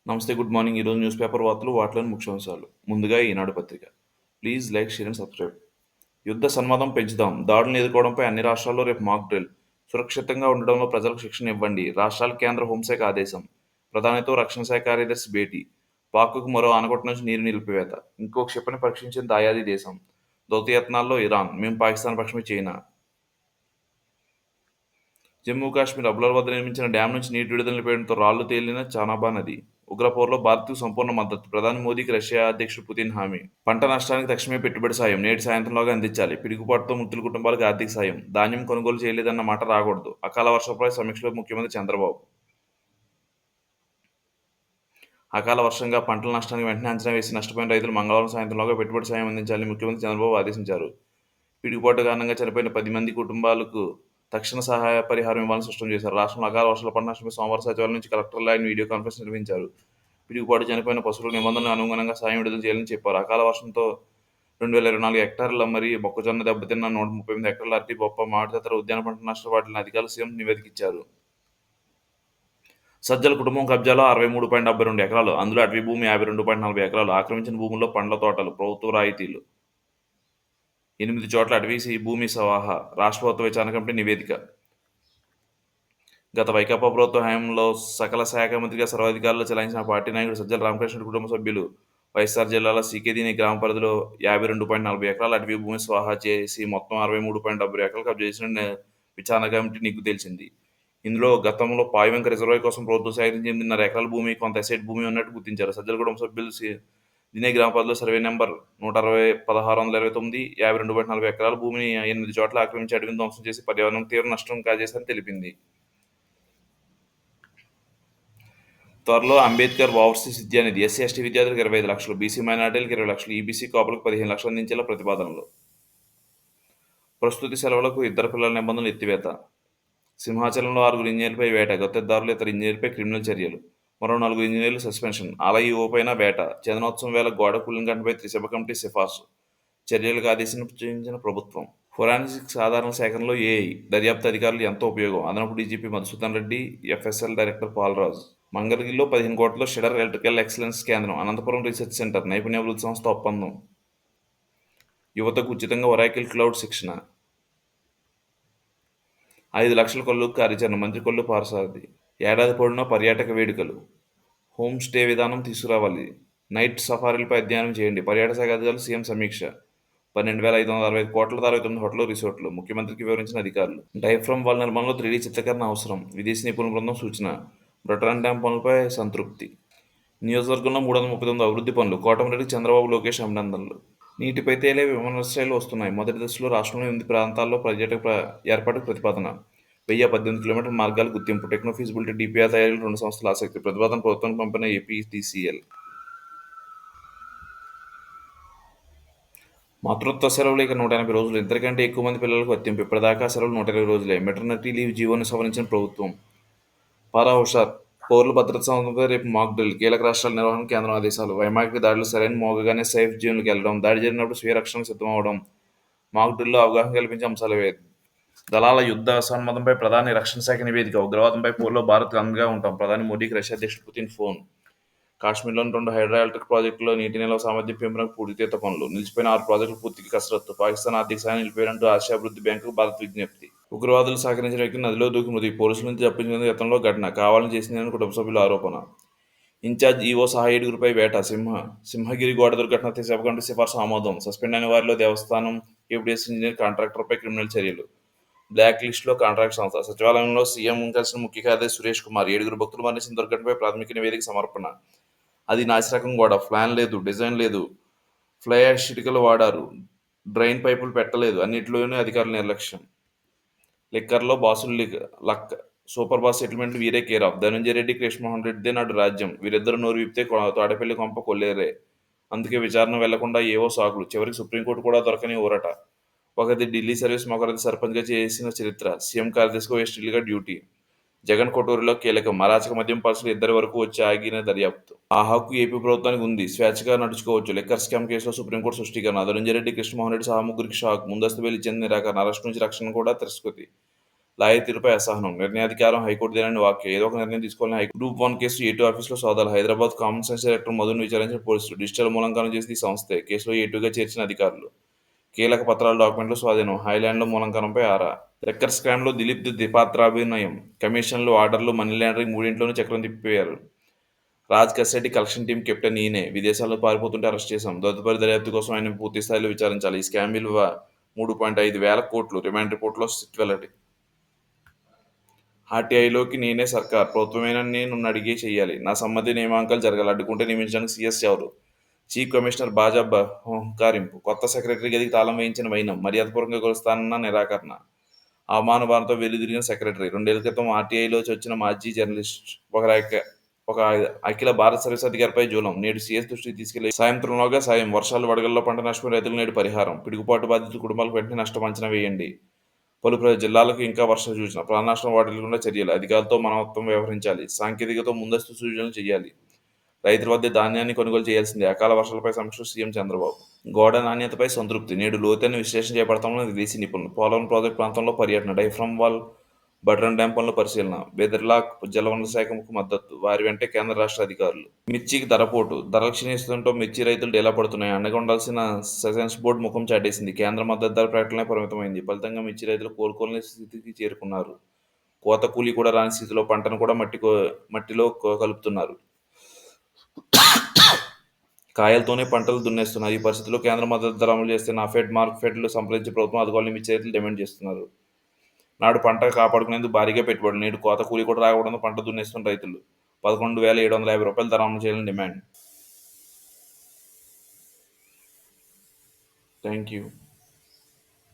నమస్తే, good morning. ఈరోజు news paper వార్తలు, వాటిలోని ముఖ్యాంశాలు. ముందుగా ఈనాడు పత్రిక. Please like, share and subscribe. యుద్ధ సన్మాదం పెంచుదాం, దాడులను ఎదుర్కోవడంపై అన్ని రాష్ట్రాల్లో రేపు మాక్ డ్రిల్. సురక్షితంగా ఉండడంలో ప్రజలకు శిక్షణ ఇవ్వండి, రాష్ట్రాలకు కేంద్ర హోంశాఖ ఆదేశం. ప్రధానితో రక్షణ శాఖ కార్యదర్శి భేటీ. పాక్కు మరో ఆనకట్ట నుంచి నీరు నిలిపివేత. ఇంకో క్షిపణి పరీక్షించిన దాయాది దేశం. దౌత్యయత్నాల్లో ఇరాన్, మేము పాకిస్తాన్ పక్షమే చైనా. జమ్మూ కాశ్మీర్ అబ్లర్ వద్ద నిర్మించిన డ్యాం నుంచి నీటి విడుదల నిలిపేయడంతో రాళ్లు తేలిన చానాబా నది. ఉగ్రపోర్లో భారత్కు సంపూర్ణ మద్దతు, ప్రధాని మోదీకి రష్యా అధ్యక్షుడు పుతిన్ హామీ. పంట నష్టానికి తక్షణమే పెట్టుబడి సాయం నేటి సాయంత్రంలోగా అందించాలి, పిడుగుపాటుతో మృతుల కుటుంబాలకు ఆర్థిక సాయం. ధాన్యం కొనుగోలు చేయలేదన్న మాట రాకూడదు, అకాల వర్షంపై సమీక్షలో ముఖ్యమంత్రి చంద్రబాబు. అకాల వర్షంగా పంటల నష్టానికి వెంటనే అంచనా వేసి నష్టపోయిన రైతులు మంగళవారం సాయంత్రంలోగా పెట్టుబడి సాయం అందించాలని ముఖ్యమంత్రి చంద్రబాబు ఆదేశించారు. పిడుగుపాటు కారణంగా చనిపోయిన 10 మంది కుటుంబాలకు తక్షణ సహాయ పరిహారం ఇవ్వాలని స్పష్టం చేశారు. రాష్ట్రంలో అకాల వర్షాల పంట నష్టంపై సోమవారం సచివాలయం నుంచి కలెక్టర్లు ఆయన వీడియో కాన్ఫరెన్స్ నిర్వహించారు. పిడుగుపాటు చనిపోయిన పశువుల నిబంధనలకు అనుగుణంగా సాయం విడుదల చేయాలని చెప్పారు. అకాల వర్షంతో 2024 హెక్టార్ల మరి మొక్కజొన్న దెబ్బతిన్న 138 హెక్టార్ల అరటి, బొప్ప, మామిడి తదితర ఉద్యాన పంట నష్టపోయిన అధికారులు సీఎం నివేదిక ఇచ్చారు. సజ్జల కుటుంబం కబ్జాలో 63.72 ఎకరాలు, అందులో అటవీ భూమి 52.40 ఎకరాలు. ఆక్రమించిన భూముల్లో పండ్ల తోటలు, ప్రభుత్వ రాయితీలు. 8 చోట్ల అటవీ భూమి సవాహా, రాష్ట్ర ప్రభుత్వ విచారణ కమిటీ నివేదిక. గత వైకాపా ప్రభుత్వ హయాంలో సకల శాఖ మంత్రిగా సర్వాధికారులు చెలాయించిన పార్టీ నాయకుడు సజ్జల రామకృష్ణుడి కుటుంబ సభ్యులు వైఎస్ఆర్ జిల్లాలో సీకేదీని గ్రామ పరిధిలో 52.40 ఎకరాల అటవీ భూమి స్వాహా చేసి మొత్తం 63.70 ఎకరాలు కబ్జా చేసిన విచారణ కమిటీ నిగ్గు తేల్చింది. ఇందులో గతంలో పాయవెంక రిజర్వాయర్ కోసం ప్రభుత్వం సేకరించి 8.5 ఎకరాల భూమి, కొంత ఎసైట్ భూమి ఉన్నట్టు గుర్తించారు. సజ్జల కుటుంబ సభ్యులు దినే గ్రామ పరిధిలో సర్వే నెంబర్ 160 1629 52.40 ఎకరాల భూమిని 8 చోట్ల ఆక్రమించి అడవిని ధ్వంసం చేసి పర్యావరణం తీవ్ర నష్టం కాజేశారని తెలిపింది. త్వరలో అంబేద్కర్ ఓవర్సీస్ విద్యానిధి, ఎస్సీ ఎస్టీ విద్యార్థులకు 25 లక్షలు, బీసీ మైనార్టీలకు 20 లక్షలు, ఈబీసీ కాపులకు 15 లక్షలు అందించేలా ప్రతిపాదనలు. ప్రస్తుతి సెలవులకు ఇద్దరు పిల్లల నిబంధనలు ఎత్తివేత. సింహాచలంలో 6 ఇంజనీర్లపై వేట, గుత్తేదారులు ఇతర ఇంజనీర్పై క్రిమినల్ చర్యలు. మరో 4 ఇంజనీర్లు సస్పెన్షన్. ఆలయ ఓపైన వేట. చందనోత్సవం వేళ గోడ కూలిన ఘటనపై త్రిసభ కమిటీ సిఫార్సు, చర్యలకు ఆదేశించిన ప్రభుత్వం. ఫోరెన్సిక్ సాధారణ సేకరణలో ఏఐ దర్యాప్తు అధికారులు ఎంతో ఉపయోగం, అదనపు DGP Madhusudan Reddy, FSL director Palraju. మంగళగిరిలో 15 కోట్లతో షెడర్ ఎలక్ట్రికల్ ఎక్సలెన్స్ కేంద్రం, అనంతపురం రీసెర్చ్ సెంటర్, నైపుణ్యాభివృద్ధి సంస్థ ఒప్పందం. యువతకు ఉచితంగా ఒరాకిల్ క్లౌడ్ శిక్షణ. 5 లక్షల కొల్లుకు కార్యాచరణ, మంత్రి కొల్లు పార్సారథి. ఏడాది పొడవునా పర్యాటక వేడుకలు, హోమ్ స్టే విధానం తీసుకురావాలి, నైట్ సఫారీలపై అధ్యయనం చేయండి, పర్యాటక శాఖ అధికారులు సీఎం సమీక్ష. 12,565 కోట్లతో 69 హోటళ్లు, రిసార్ట్లు, ముఖ్యమంత్రికి వివరించిన అధికారులు. డైఫ్రమ్ వాల్ నిర్మాణంలో 3D చిత్రీకరణ అవసరం, విదేశీ నిపుణుల బృందం సూచన. బ్రొటన్ డ్యాం పనులపై సంతృప్తి. నియోజకవర్గంలో 339 అభివృద్ధి పనులు, కోటమిరెడ్డికి చంద్రబాబు, లోకేష్ అభినందనలు. నీటిపై తేలే విమానాశ్రయాలు వస్తున్నాయి, మొదటి దశలో రాష్ట్రంలో 8 ప్రాంతాల్లో పర్యాటక ఏర్పాటుకు ప్రతిపాదన. 1018 కిలోమీటర్ల మార్గాల గుర్తింపు, టెక్నో ఫీజిబిలిటీ డిపిఆర్ తయారీలో 2 సంస్థల ఆసక్తి, ప్రతిపాదన ప్రభుత్వానికి పంపిన ఏపీడీసీఎల్. మాతృత్వ సెలవులు ఇక 180 రోజులు, ఇద్దరికంటే ఎక్కువ మంది పిల్లలకు వర్తింపు. ఇప్పటిదాకా సెలవులు 120 రోజులే. మెటర్నిటీ లీవ్ జీవోని సవరించిన ప్రభుత్వం. పారా హుషార్, పౌరుల భద్రత సంస్థపై రేపు మాక్ డ్రిల్, కీలక రాష్ట్రాల నిర్వహణ కేంద్రం ఆదేశాలు. వైమానిక దాడులు సరైన మోగగానే సేఫ్ జోన్లకు వెళ్లడం, దాడి జరిగినప్పుడు స్వీయ రక్షణకు సిద్ధమవడం. మాక్ డ్రిల్లో అవగాహన కల్పించే అంశాలవే. దళాల యుద్ధ సన్నద్ధంపై ప్రధాని రక్షణ శాఖ నివేదిక. ఉగ్రవాదంపై పోరులో భారత్ అండగా ఉంటాం, ప్రధాని మోదీకి రష్యా అధ్యక్షుడు పుతిన్ ఫోన్. కాశ్మీర్లోని 2 హైడ్రో ఎలక్ట్రిక్ ప్రాజెక్టుల్లో నీటి నిల్వ సామర్థ్యం పెంపునకు పూర్తిచేత పనులు. నిలిచిపోయిన 6 ప్రాజెక్టులు పూర్తికి కసరత్తు. పాకిస్తాన్ ఆర్థిక సాయం నిలిపేయాలంటూ ఆసియా అభివృద్ధి బ్యాంకుకు భారత్ విజ్ఞప్తి. ఉగ్రవాదులు సహకరించిన వ్యక్తిని నదిలో దూకి మృతి, పోలీసుల నుంచి తప్పించేందుకు యత్నంలో ఘటన, కావాలని చేసిందని కుటుంబ సభ్యుల ఆరోపణ. ఇన్ఛార్జ్ ఈవో సహా 7గురిపై వేట. సింహగిరి గోడ దుర్ఘటన త్రిసభ కమిటీ సిఫార్సు ఆమోదం. సస్పెండ్ అయిన వారిలో దేవస్థానం ఏపీడీఎస్ ఇంజనీర్, కాంట్రాక్టర్పై క్రిమినల్ చర్యలు. బ్లాక్ లిస్టులో కాంట్రాక్ట్ సంస్థ. సచివాలయంలో సీఎం కలిసిన ముఖ్య కార్యదర్శి సురేష్ కుమార్. 7 భక్తులు మరణించిన దుర్ఘటనపై ప్రాథమిక నివేదిక సమర్పణ. అది నాసిరకం గోడ, ప్లాన్ లేదు, డిజైన్ లేదు, ఫ్లై యాష్ ఇటుకలు వాడారు, డ్రైన్ పైపులు పెట్టలేదు, అన్నింటిలోనూ అధికారుల నిర్లక్ష్యం. లిక్కర్లో బాసులు లక్, సూపర్ బాస్ సెటిల్మెంట్ వీరే కేర్ ఆఫ్. ధనంజయ రెడ్డి, కృష్ణమోహన్ రెడ్డిదే నాడు రాజ్యం, వీరిద్దరు నోరు విప్తే తాడేపల్లి కొంప కొల్లేరే. అందుకే విచారణ వెళ్లకుండా ఏవో సాకులు, చివరికి సుప్రీంకోర్టు కూడా దొరకని ఊరట. ఒకరిది ఢిల్లీ సర్వీస్, మరొకరిది సర్పంచ్గా చేసిన చరిత్ర, సీఎం కార్యదర్శిగా వెస్టిల్గా డ్యూటీ. జగన్ కొటూరులో కీలకం, అరాచక మద్యం పాలసీలు ఇద్దరి వరకు వచ్చి ఆగిన దర్యాప్తు. ఆ హక్కు ఏపీ ప్రభుత్వానికి ఉంది, స్వేచ్ఛగా నడుచుకోవచ్చు. లిక్కర్ స్కామ్ కేసులో సుప్రీంకోర్టు స్పష్టీకరణ. ధనంజయ రెడ్డి, కృష్ణమోహన్ రెడ్డి సహా ముగ్గురికి షాక్, ముందస్తు బెయిల్ ఇచ్చేందుకు నిరాకరణ, అరెస్టు నుంచి రక్షణ కూడా తిరస్కృతి. లాయర్ తీరుపై అసహనం, నిర్ణయాధికారం హైకోర్టుదేనని వ్యాఖ్య, ఏదో ఒక నిర్ణయం తీసుకోవాలని గ్రూప్ 1 కేసు A2 ఆఫీసులో సోదాలు, హైదరాబాద్ కామన్ సెన్స్ డైరెక్టర్ మధును విచారించిన పోలీసులు, డిజిటల్ మూలంకనం చేసి ఈ సంస్థే, కేసులో A2గా చేర్చిన అధికారులు, కీలక పత్రాలు డాక్యుమెంట్లు స్వాధీనం, హైలాండ్లో మూలంకనంపై ఆరా, లెక్కర్ స్కామ్లో దిలీప్ ద్విపాత్రాభినయం, కమిషన్లు, ఆర్డర్లు, మనీ లాండరింగ్ మూడింట్లోనూ చక్రం తిప్పిపోయారు. రాజ్ కస్సెట్టి కలెక్షన్ టీం కెప్టెన్ ఈయనే, విదేశాల్లో పారిపోతుంటే అరెస్ట్ చేశాం, తదుపరి దర్యాప్తు కోసం ఆయన పూర్తి స్థాయిలో విచారించాలి, ఈ స్కామ్ విలువ 3.5 వేల కోట్లు, రిమాండ్ రిపోర్టులో సిట్ వెల్లడి. ఆర్టీఐలోకి నేనే సర్కార్, ప్రభుత్వమేనని నేను అడిగే చేయాలి, నా సమ్మతి నియామకాలు జరగాలి, అడ్డుకుంటే నియమించడానికి సీఎస్ ఎవరు, చీఫ్ కమిషనర్ బాజా హుంకారింపు, కొత్త సెక్రటరీ గదికి తాళం వేయించిన వైనం, మర్యాదపూర్వకంగా కొలుస్తానన్న నిరాకరణ, అవమానభారంతో వెలుదిరిగిన సెక్రటరీ, 2 ఏళ్ల క్రితం ఆర్టీఐలో వచ్చిన మాజీ జర్నలిస్ట్, ఒక అఖిల భారత సర్వీస్ అధికారిపై జూలం, నేడు సీఎస్ దృష్టికి తీసుకెళ్లి సాయంత్రంలోగా సాయం, వర్షాలు వడగల్లో పంట నష్టపోయిన రైతులు నేడు పరిహారం, పిడుగుపాటు బాధితుల కుటుంబాలకు వెంటనే నష్టం అంచనా వేయండి, పలు జిల్లాలకు ఇంకా వర్ష సూచన, ప్రాణనష్టం వాటిల్లకుండా చర్యలు, అధికారులతో మనవత్వం వ్యవహరించాలి, సాంకేతికతో ముందస్తు సూచనలు చేయాలి, రైతుల వద్ద ధాన్యాన్ని కొనుగోలు చేయాల్సిందే, అకాల వర్షాలపై సమీక్ష సీఎం చంద్రబాబు, గోడ నాణ్యతపై సంతృప్తి, నేడు లోతైన విశ్లేషణ చేపడతామని విదేశీ నిపుణులు, పోలవరం ప్రాజెక్టు ప్రాంతంలో పర్యటన, డైఫ్రమ్ వాల్ బట్రన్ డ్యాం పనుల పరిశీలన, బెదర్లాక్ జలవనరుల శాఖకు మద్దతు, వారి వెంటే కేంద్ర రాష్ట్ర అధికారులు, మిర్చికి ధరపోటు, ధరలు క్షీణిస్తుండటంతో మిర్చి రైతులు డేలా పడుతున్నాయి, అండగా ఉండాల్సిన సెషన్స్ బోర్డు ముఖం చాటేసింది, కేంద్ర మద్దతు ధర ప్రకటనలే పరిమితమైంది, ఫలితంగా మిర్చి రైతులు కోలుకోలేని స్థితికి చేరుకున్నారు, కోత కూలీ కూడా రాని స్థితిలో పంటను కూడా మట్టిలో కలుపుతున్నారు, కాయలతోనే పంటలు దున్నేస్తున్నారు, ఈ పరిస్థితిలో కేంద్ర మద్దతు ధర అమలు చేస్తే నాఫెడ్, మార్క్ఫెడ్లు సంప్రదించి ప్రభుత్వం ఆదుకోవాలని మిర్చి రైతులు డిమాండ్ చేస్తున్నారు. నాడు పంట కాపాడుకునేందుకు భారీగా పెట్టుబడులు, నేడు కోత కూలీ కూడా రాకపోవడంతో పంట దున్నేస్తున్న రైతులు, రూ. 11,750 ధర అమలు చేయాలని డిమాండ్. Thank you.